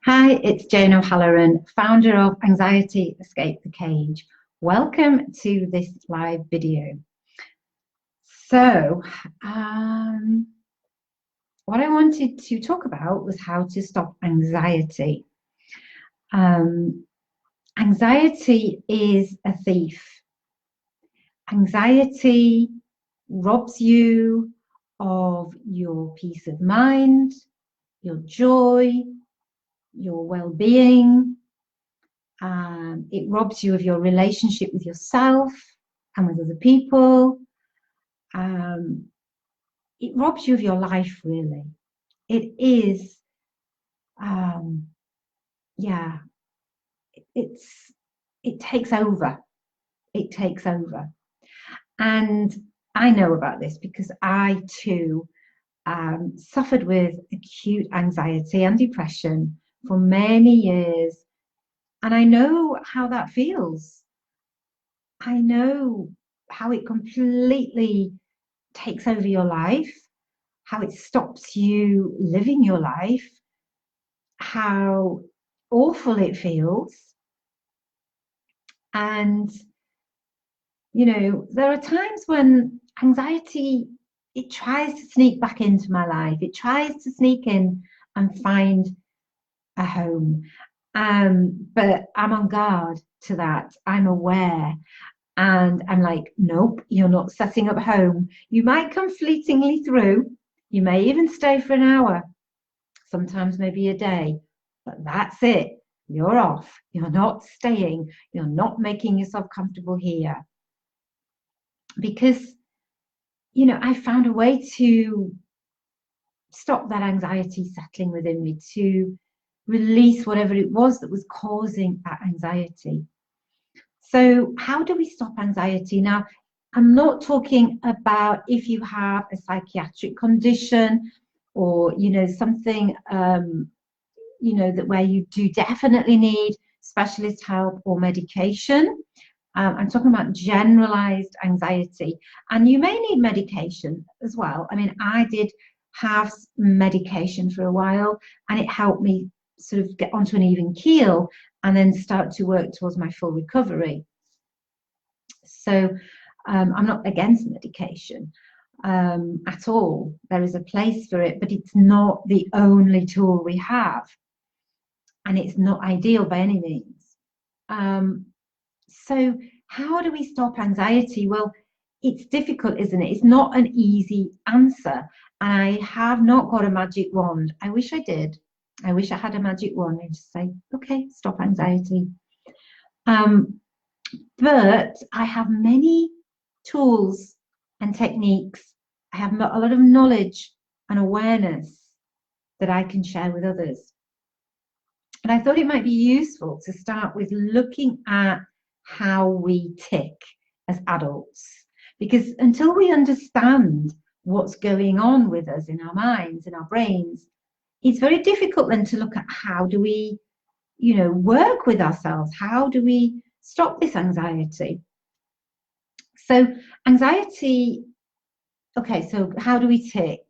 Hi, it's Jane O'Halloran, founder of Anxiety Escape the Cage. Welcome to this live video. So, um, what I wanted to talk about was how to stop anxiety. Um, Anxiety is a thief. Anxiety robs you of your peace of mind, your joy, your well-being. It robs you of your relationship with yourself and with other people. Um, it robs you of your life, really. It is, um, yeah, it's, it takes over. It takes over. And I know about this because I too suffered with acute anxiety and depression for many years. And I know how that feels. I know how it completely takes over your life, how it stops you living your life, how awful it feels. And, there are times when anxiety, it tries to sneak back into my life. It tries to sneak in and find a home. But I'm on guard to that. I'm aware. And I'm like, nope, you're not setting up home. You might come fleetingly through. You may even stay for an hour, sometimes maybe a day, but that's it. You're off. You're not staying. You're not making yourself comfortable here. Because, I found a way to stop that anxiety settling within me, to release whatever it was that was causing that anxiety. So, how do we stop anxiety? Now, I'm not talking about if you have a psychiatric condition or, something, that where you do definitely need specialist help or medication. I'm talking about generalized anxiety. And you may need medication as well. I mean, I did have medication for a while and it helped me sort of get onto an even keel and then start to work towards my full recovery. So I'm not against medication at all. There is a place for it, but it's not the only tool we have. And it's not ideal by any means. So how do we stop anxiety? Well, it's difficult, isn't it? It's not an easy answer. And I have not got a magic wand. I wish I did. I wish I had a magic wand and just say, okay, stop anxiety. But I have many tools and techniques. I have a lot of knowledge and awareness that I can share with others. And I thought it might be useful to start with looking at how we tick as adults. Because until we understand what's going on with us in our minds, in our brains, it's very difficult then to look at how do we, work with ourselves? How do we stop this anxiety? So anxiety, okay, so how do we tick?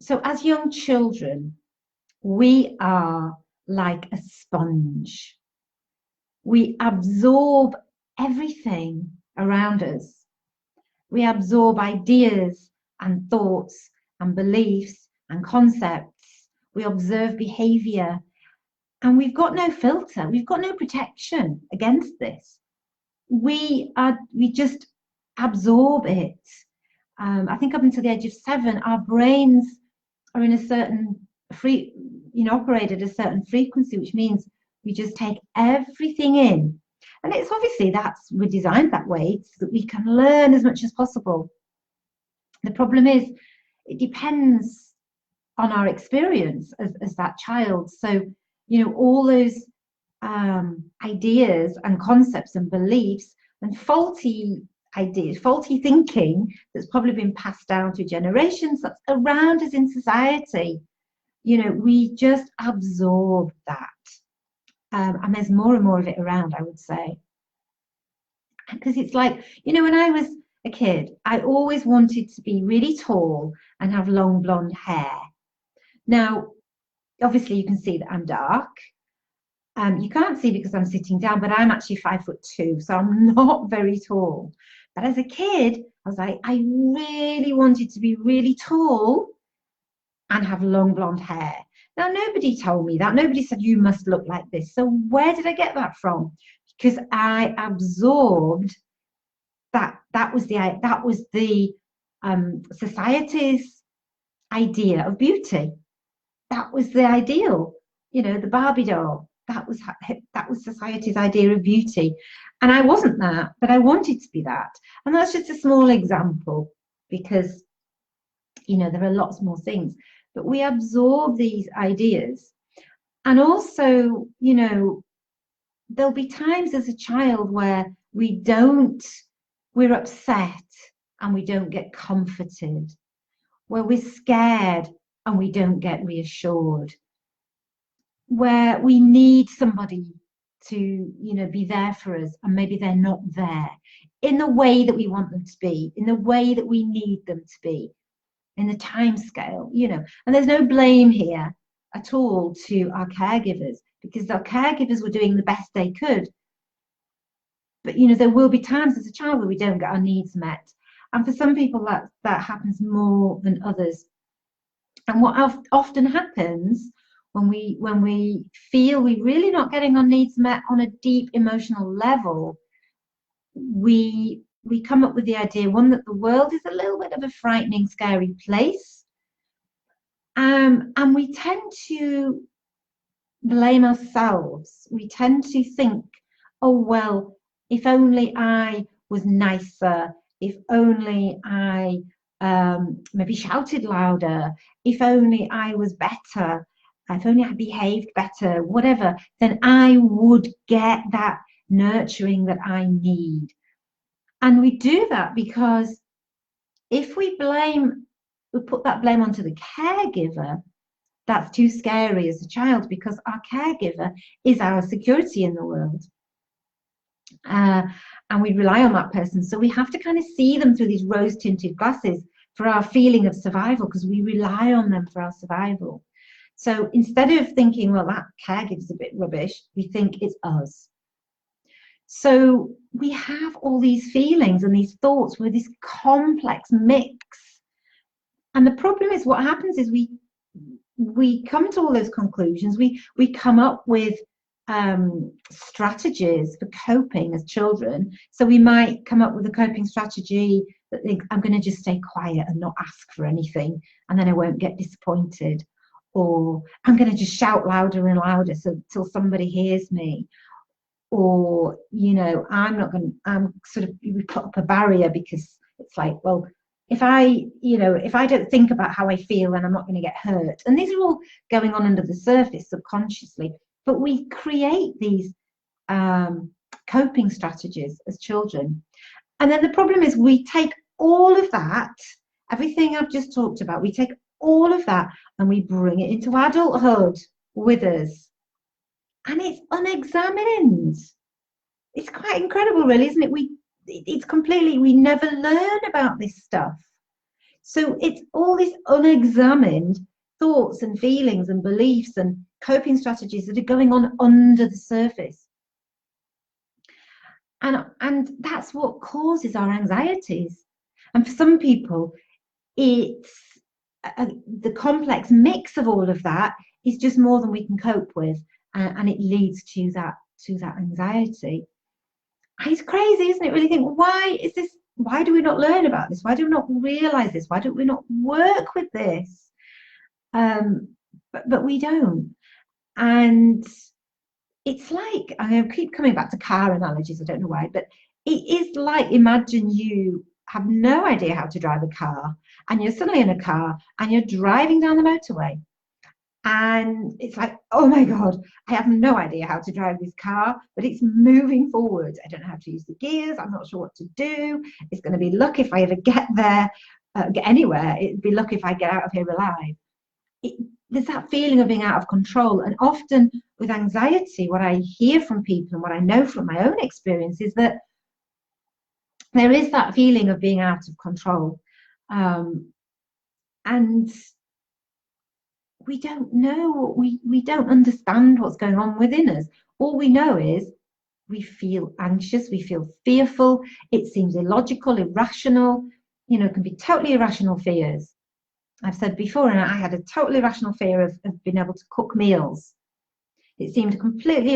So as young children, we are like a sponge. We absorb everything around us. We absorb ideas and thoughts and beliefs and concepts. We observe behavior and we've got no filter. We've got no protection against this. We just absorb it. I think up until the age of 7, our brains are in a certain operate at a certain frequency, which means we just take everything in. And it's obviously we're designed that way so that we can learn as much as possible. The problem is it depends on our experience as that child. So, all those ideas and concepts and beliefs and faulty ideas, faulty thinking that's probably been passed down to generations that's around us in society, we just absorb that. And there's more and more of it around, I would say. Because it's like, when I was a kid, I always wanted to be really tall and have long blonde hair. Now, obviously you can see that I'm dark. You can't see because I'm sitting down, but I'm actually 5'2", so I'm not very tall. But as a kid, I was like, I really wanted to be really tall and have long blonde hair. Now, nobody told me that. Nobody said you must look like this. So where did I get that from? Because I absorbed that was the society's idea of beauty. That was the ideal, the Barbie doll. That was society's idea of beauty, and I wasn't that, but I wanted to be that. And that's just a small example, because there are lots more things, but we absorb these ideas. And also, there'll be times as a child where we're upset and we don't get comforted, where we're scared and we don't get reassured, where we need somebody to be there for us, and maybe they're not there in the way that we want them to be, in the way that we need them to be, in the time scale. And there's no blame here at all to our caregivers, because our caregivers were doing the best they could. But there will be times as a child where we don't get our needs met, and for some people that happens more than others. And what often happens when we feel we're really not getting our needs met on a deep emotional level, we come up with the idea, one, that the world is a little bit of a frightening, scary place, and we tend to blame ourselves. We tend to think, oh well, if only I was nicer, if only I maybe shouted louder, if only I was better, if only I behaved better, whatever, then I would get that nurturing that I need. And we do that because if we put that blame onto the caregiver, that's too scary as a child, because our caregiver is our security in the world. And we rely on that person. So we have to kind of see them through these rose-tinted glasses for our feeling of survival, because we rely on them for our survival. So instead of thinking, well, that caregiver's a bit rubbish, we think it's us. So we have all these feelings and these thoughts with this complex mix. And the problem is, what happens is we come to all those conclusions. We come up with strategies for coping as children. So we might come up with a coping strategy that thinks, I'm going to just stay quiet and not ask for anything, and then I won't get disappointed. Or I'm going to just shout louder and louder till somebody hears me. Or I'm sort of, we put up a barrier, because it's like, well, if I don't think about how I feel, then I'm not going to get hurt. And these are all going on under the surface subconsciously, but we create these coping strategies as children. And then the problem is, we take all of that, everything I've just talked about, we take all of that and we bring it into adulthood with us. And it's unexamined. It's quite incredible, really, isn't it? We never learn about this stuff. So it's all these unexamined thoughts and feelings and beliefs and coping strategies that are going on under the surface. And that's what causes our anxieties. And for some people, it's the complex mix of all of that is just more than we can cope with, and it leads to that anxiety. It's crazy, isn't it? Really think, why do we not learn about this? Why do we not realize this? Why don't we not work with this? But we don't. And it's like, I keep coming back to car analogies, I don't know why, but it is like, imagine you have no idea how to drive a car, and you're suddenly in a car and you're driving down the motorway. And it's like, oh my God, I have no idea how to drive this car, but it's moving forward. I don't know how to use the gears. I'm not sure what to do. It's going to be luck if I ever get there, get anywhere. It'd be luck if I get out of here alive. There's that feeling of being out of control. And often with anxiety, what I hear from people and what I know from my own experience is that there is that feeling of being out of control. And we don't know, we don't understand what's going on within us. All we know is we feel anxious, we feel fearful. It seems illogical, irrational, it can be totally irrational fears. I've said before, and I had a totally irrational fear of being able to cook meals. It seemed completely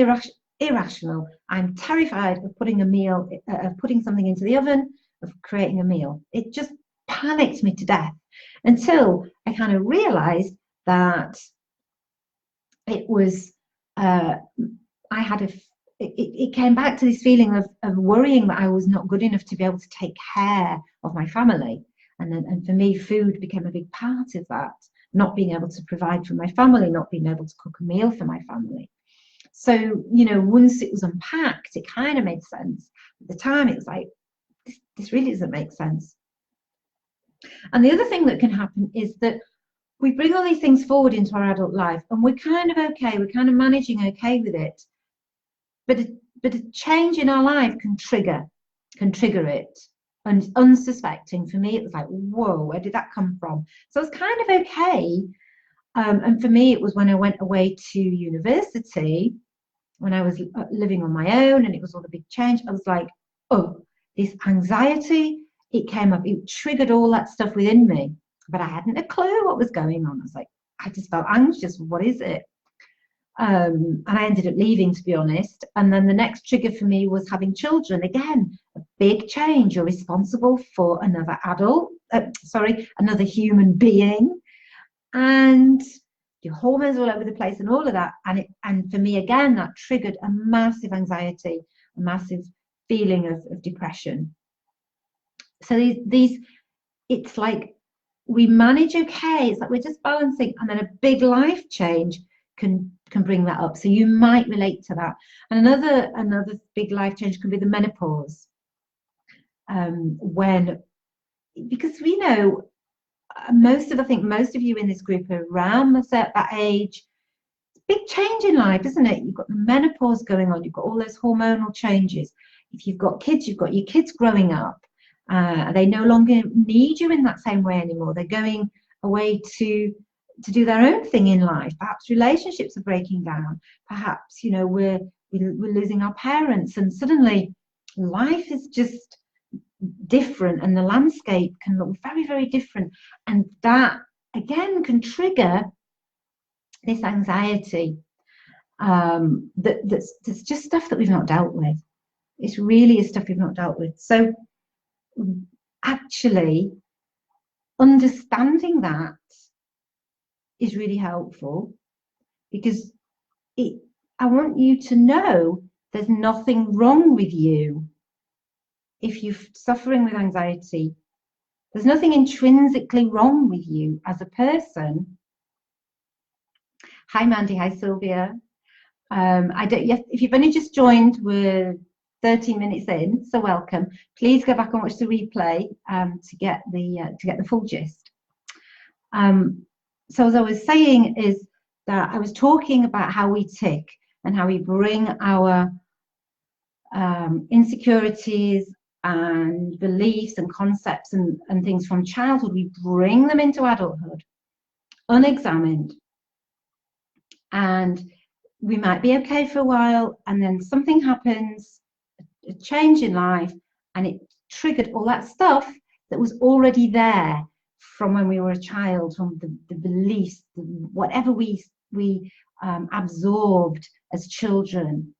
irrational. I'm terrified of putting something into the oven, of creating a meal. It just panicked me to death until I kind of realized that it was, it came back to this feeling of worrying that I was not good enough to be able to take care of my family. And for me, food became a big part of that, not being able to provide for my family, not being able to cook a meal for my family. So, once it was unpacked, it kind of made sense. At the time, it was like, this really doesn't make sense. And the other thing that can happen is that we bring all these things forward into our adult life, and we're kind of okay, we're kind of managing okay with it. But a change in our life can trigger it. And unsuspecting, for me, it was like, whoa, where did that come from? So it's kind of okay. And for me, it was when I went away to university, when I was living on my own, and it was all a big change. I was like, oh, this anxiety, it came up, it triggered all that stuff within me, but I hadn't a clue what was going on. I was like, I just felt anxious. What is it? And I ended up leaving, to be honest. And then the next trigger for me was having children. Again, a big change. You're responsible for another another human being, and your hormones all over the place and all of that. And for me, again, that triggered a massive anxiety, a massive feeling of depression. So it's like we manage okay. It's like we're just balancing, and then a big life change can bring that up. So you might relate to that. And another big life change can be the menopause. Because we know I think most of you in this group are around that age. It's a big change in life, isn't it? You've got the menopause going on. You've got all those hormonal changes. If you've got kids, you've got your kids growing up. They no longer need you in that same way anymore. They're going away to do their own thing in life. Perhaps relationships are breaking down. Perhaps, we're losing our parents, and suddenly life is just different, and the landscape can look very, very different. And that, again, can trigger this anxiety. That's just stuff that we've not dealt with. It really is stuff we've not dealt with. So actually understanding that is really helpful, because I want you to know there's nothing wrong with you. If you're suffering with anxiety, there's nothing intrinsically wrong with you as a person. Hi Mandy, hi Sylvia. If you've only just joined, we're 13 minutes in, so welcome. Please go back and watch the replay to get the full gist. So as I was saying, is that I was talking about how we tick and how we bring our insecurities and beliefs and concepts and things from childhood, we bring them into adulthood unexamined, and we might be okay for a while, and then something happens, a change in life, and it triggered all that stuff that was already there from when we were a child, from the beliefs, whatever we absorbed as children.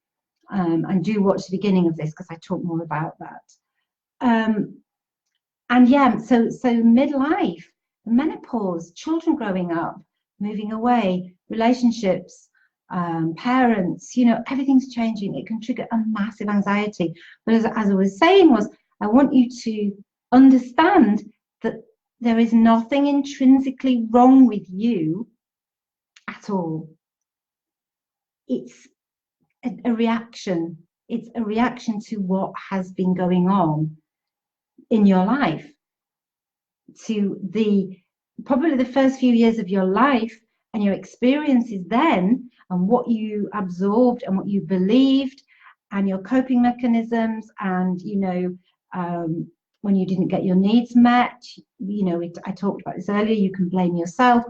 And do watch the beginning of this, because I talk more about that. And yeah, so midlife, menopause, children growing up, moving away, relationships, parents, everything's changing. It can trigger a massive anxiety. But as I was saying, I want you to understand that there is nothing intrinsically wrong with you at all. It's a reaction. It's a reaction to what has been going on in your life, to probably the first few years of your life and your experiences then, and what you absorbed and what you believed, and your coping mechanisms, and when you didn't get your needs met, I talked about this earlier, you can blame yourself.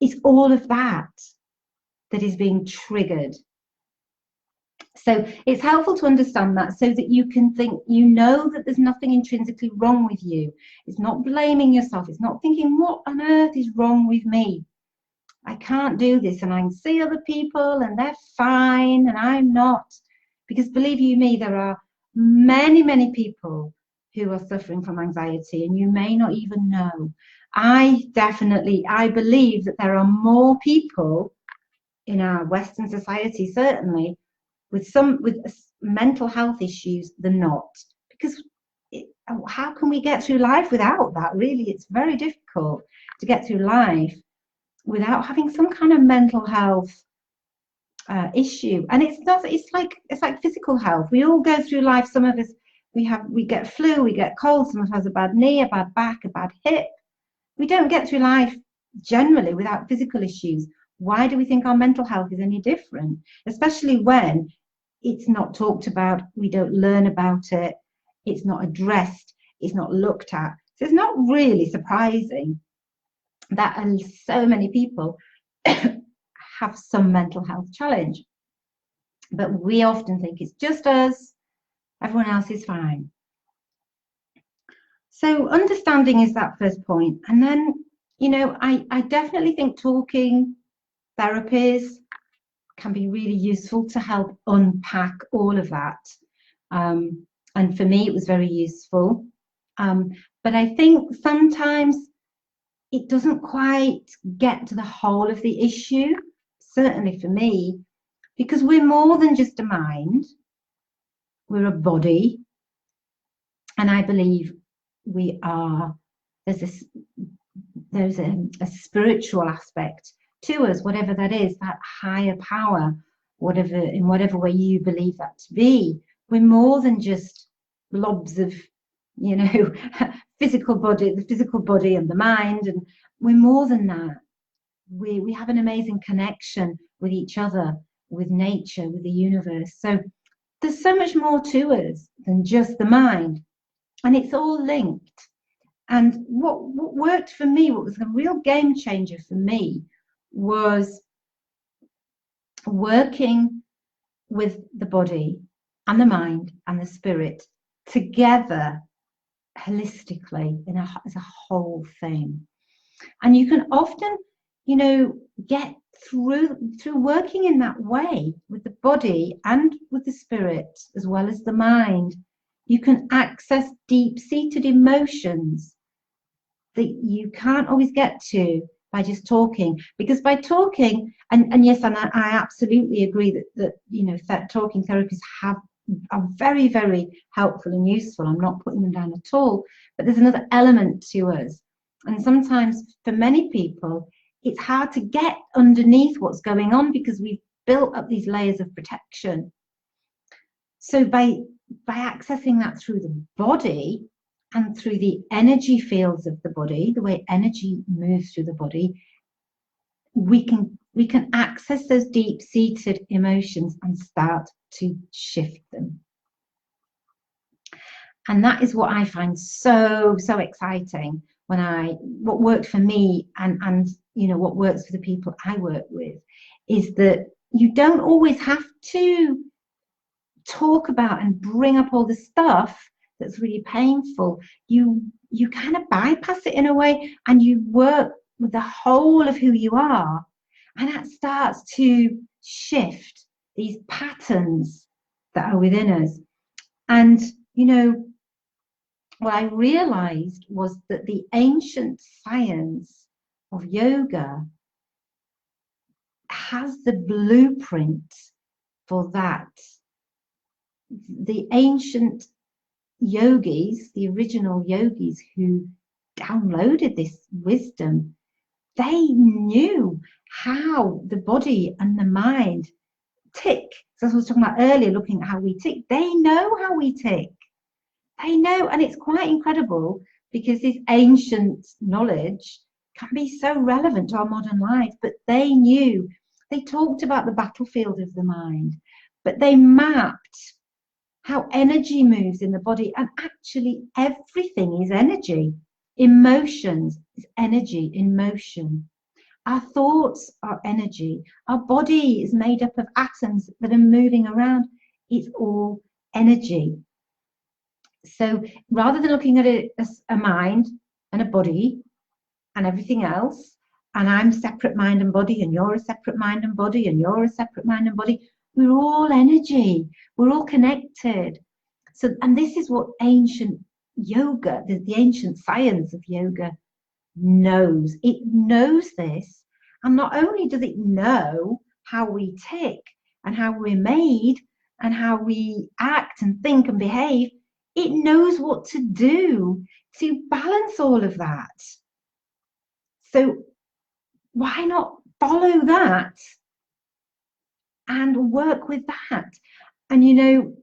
it's all of that that is being triggered. So it's helpful to understand that, so that you can think, you know, that there's nothing intrinsically wrong with you. It's not blaming yourself. It's not thinking, what on earth is wrong with me? I can't do this, and I can see other people and they're fine and I'm not. Because believe you me, there are many people who are suffering from anxiety, and you may not even know. I believe that there are more people in our Western society, certainly, with mental health issues than not. Because how can we get through life without that? Really, it's very difficult to get through life without having some kind of mental health issue. And it's like physical health. We all go through life. Some of us, we get flu, we get cold, some of us has a bad knee, a bad back, a bad hip. We don't get through life generally without physical issues. Why do we think our mental health is any different? Especially when it's not talked about, we don't learn about it, it's not addressed, it's not looked at. So it's not really surprising that so many people have some mental health challenge. But we often think it's just us, everyone else is fine. So understanding is that first point. And then, you know, I definitely think talking therapies can be really useful to help unpack all of that. And for me, it was very useful. But I think sometimes it doesn't quite get to the whole of the issue, certainly for me, because we're more than just a mind, we're a body. And I believe we are, there's a spiritual aspect to us, whatever that is, that higher power, in whatever way you believe that to be. We're more than just blobs of, you know, the physical body and the mind, and we're more than that. We have an amazing connection with each other, with nature, with the universe. So there's so much more to us than just the mind, and it's all linked. And what worked for me, what was a real game changer for me, was working with the body and the mind and the spirit together holistically as a whole thing. And you can often, you know, get through working in that way with the body and with the spirit as well as the mind. You can access deep-seated emotions that you can't always get to by just talking. Because by talking, and yes, and I absolutely agree that you know, talking therapies are very, very helpful and useful. I'm not putting them down at all. But there's another element to us. And sometimes for many people, it's hard to get underneath what's going on because we've built up these layers of protection. So by accessing that through the body and through the energy fields of the body, the way energy moves through the body, we can access those deep-seated emotions and start to shift them. And that is what I find so exciting what worked for me, and you know, what works for the people I work with, is that you don't always have to talk about and bring up all the stuff that's really painful. You kind of bypass it in a way, and you work with the whole of who you are, and that starts to shift these patterns that are within us. And you know, what I realized was that the ancient science of yoga has the blueprint for that. The ancient yogis, the original yogis who downloaded this wisdom, they knew how the body and the mind tick. So as I was talking about earlier, looking at how we tick, they know how we tick. They know, and it's quite incredible because this ancient knowledge can be so relevant to our modern life. But they knew, they talked about the battlefield of the mind, but they mapped how energy moves in the body, and actually everything is energy. Emotions is energy in motion. Our thoughts are energy. Our body is made up of atoms that are moving around. It's all energy. So rather than looking at it as a mind and a body and everything else, and I'm separate mind and body, and you're a separate mind and body, and you're a separate mind and body, we're all energy. We're all connected. So, and this is what ancient yoga, the ancient science of yoga, knows. It knows this, and not only does it know how we tick and how we're made and how we act and think and behave, it knows what to do to balance all of that. So why not follow that and work with that? And you know,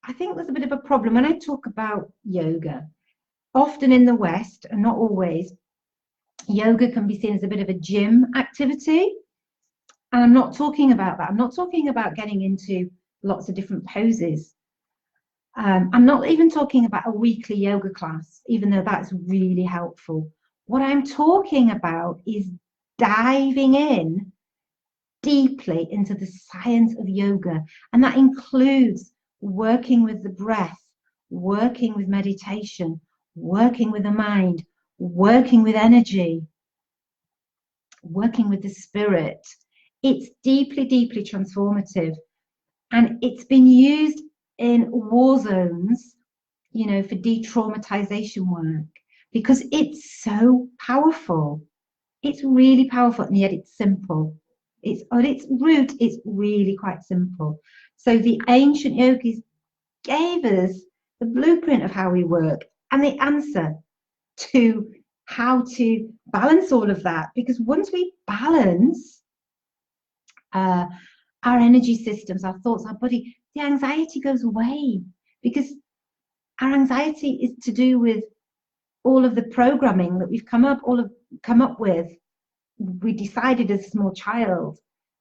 I think there's a bit of a problem when I talk about yoga. Often in the West, and not always, yoga can be seen as a bit of a gym activity. And I'm not talking about that. I'm not talking about getting into lots of different poses. I'm not even talking about a weekly yoga class, even though that's really helpful. What I'm talking about is diving in deeply into the science of yoga. And that includes working with the breath, working with meditation, working with the mind, working with energy, working with the spirit. It's deeply, deeply transformative. And it's been used in war zones, you know, for de-traumatization work, because it's so powerful. It's really powerful, and yet it's simple. It's at its root, it's really quite simple. So the ancient yogis gave us the blueprint of how we work and the answer to how to balance all of that. Because once we balance our energy systems, our thoughts, our body, the anxiety goes away, because our anxiety is to do with all of the programming that we've come up with. We decided as a small child.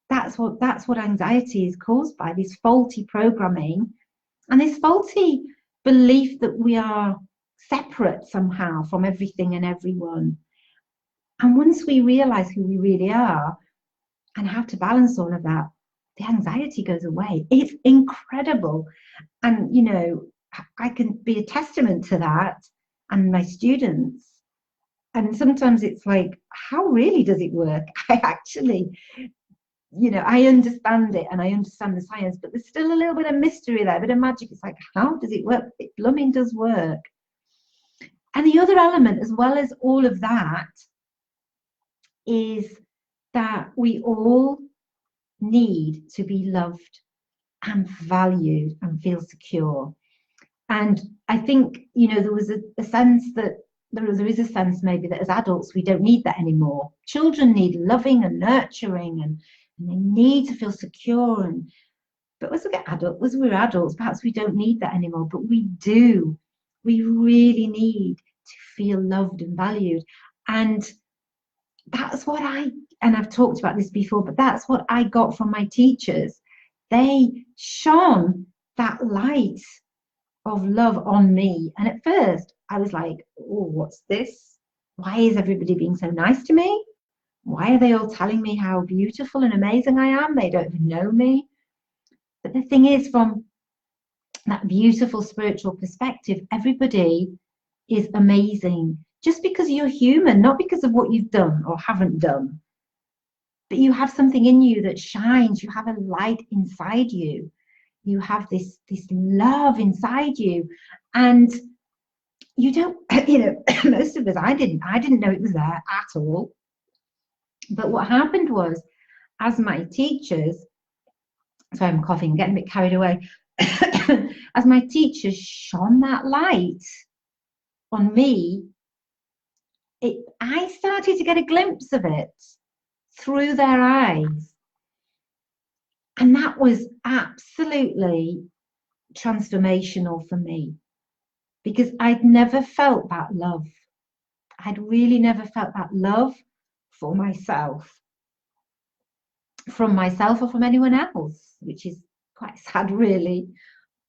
That's what anxiety is caused by, this faulty programming and this faulty belief that we are separate somehow from everything and everyone. And once we realize who we really are and how to balance all of that, the anxiety goes away. It's incredible. And, you know, I can be a testament to that, and my students. And sometimes it's like, how really does it work? I actually, you know, I understand it and I understand the science, but there's still a little bit of mystery there, a bit of magic. It's like, how does it work? It blooming does work. And the other element, as well as all of that, is that we all need to be loved and valued and feel secure. And I think, you know, there was a sense that there is a sense maybe that as adults we don't need that anymore. Children need loving and nurturing, and they need to feel secure. But as we're adults, perhaps we don't need that anymore. But we do. We really need to feel loved and valued. And that's what and I've talked about this before, but that's what I got from my teachers. They shone that light of love on me. And at first I was like, oh, what's this? Why is everybody being so nice to me? Why are they all telling me how beautiful and amazing I am? They don't even know me. But the thing is, from that beautiful spiritual perspective, everybody is amazing just because you're human, not because of what you've done or haven't done. But you have something in you that shines. You have a light inside you. You have this love inside you, and you don't, you know, most of us, I didn't know it was there at all. But what happened was, as my teachers, sorry, I'm coughing, getting a bit carried away, as my teachers shone that light on me, I started to get a glimpse of it through their eyes. And that was absolutely transformational for me, because I'd never felt that love. I'd really never felt that love for myself, from myself or from anyone else, which is quite sad, really.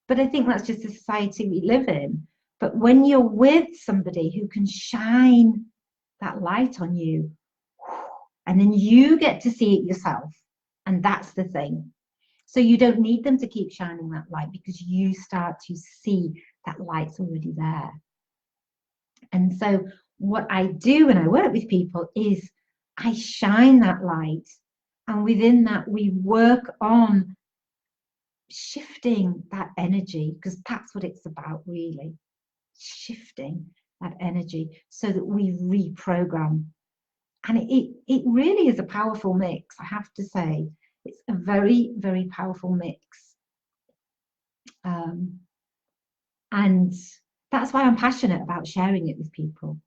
But I think that's just the society we live in. But when you're with somebody who can shine that light on you, And then you get to see it yourself. And that's the thing. So you don't need them to keep shining that light, because you start to see that light's already there. And so what I do when I work with people is I shine that light. And within that, we work on shifting that energy, because that's what it's about, really. Shifting that energy so that we reprogram. And it really is a powerful mix, I have to say. It's a very, very powerful mix. And that's why I'm passionate about sharing it with people,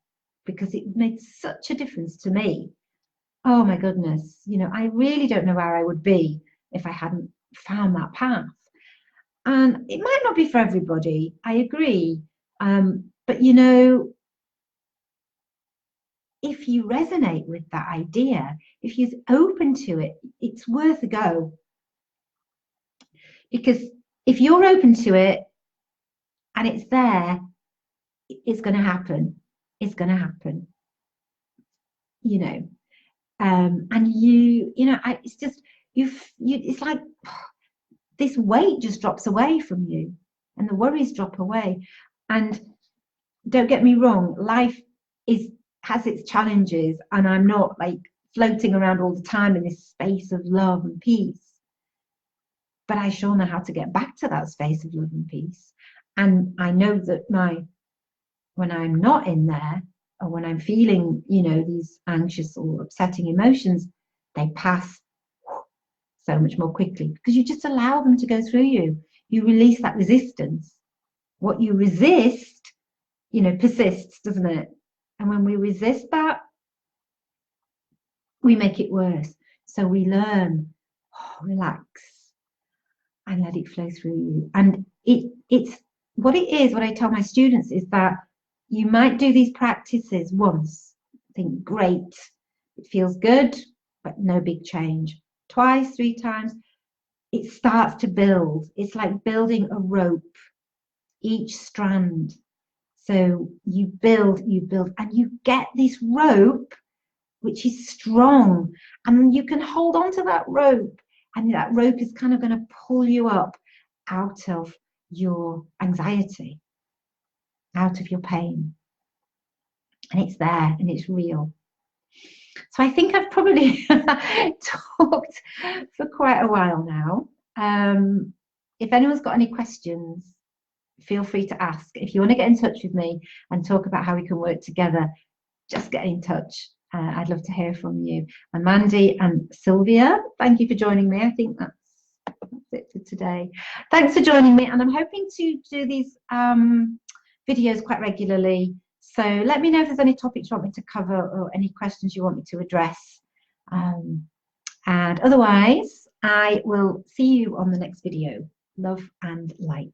because it made such a difference to me. Oh my goodness, you know, I really don't know where I would be if I hadn't found that path. And it might not be for everybody, I agree. But you know, if you resonate with that idea, if you're open to it, it's worth a go. Because if you're open to it and it's there, it's going to happen. It's going to happen. You know, and you know, it's just it's like this weight just drops away from you, and the worries drop away. And don't get me wrong, life has its challenges, and I'm not like floating around all the time in this space of love and peace. But I sure know how to get back to that space of love and peace. And I know that when I'm not in there, or when I'm feeling, you know, these anxious or upsetting emotions, they pass so much more quickly, because you just allow them to go through you. You release that resistance. What you resist, you know, persists, doesn't it? And when we resist that, we make it worse. So we learn, relax and let it flow through you. And it's what it is, what I tell my students is that you might do these practices once, think great, it feels good, but no big change. Twice, 3 times, it starts to build. It's like building a rope, each strand. So you build, and you get this rope, which is strong, and you can hold on to that rope, and that rope is kind of going to pull you up out of your anxiety, out of your pain. And it's there, and it's real. So I think I've probably talked for quite a while now. If anyone's got any questions, feel free to ask. If you want to get in touch with me and talk about how we can work together, just get in touch. I'd love to hear from you. And Mandy and Sylvia, thank you for joining me. I think that's it for today. Thanks for joining me. And I'm hoping to do these videos quite regularly. So let me know if there's any topics you want me to cover, or any questions you want me to address. And otherwise, I will see you on the next video. Love and light.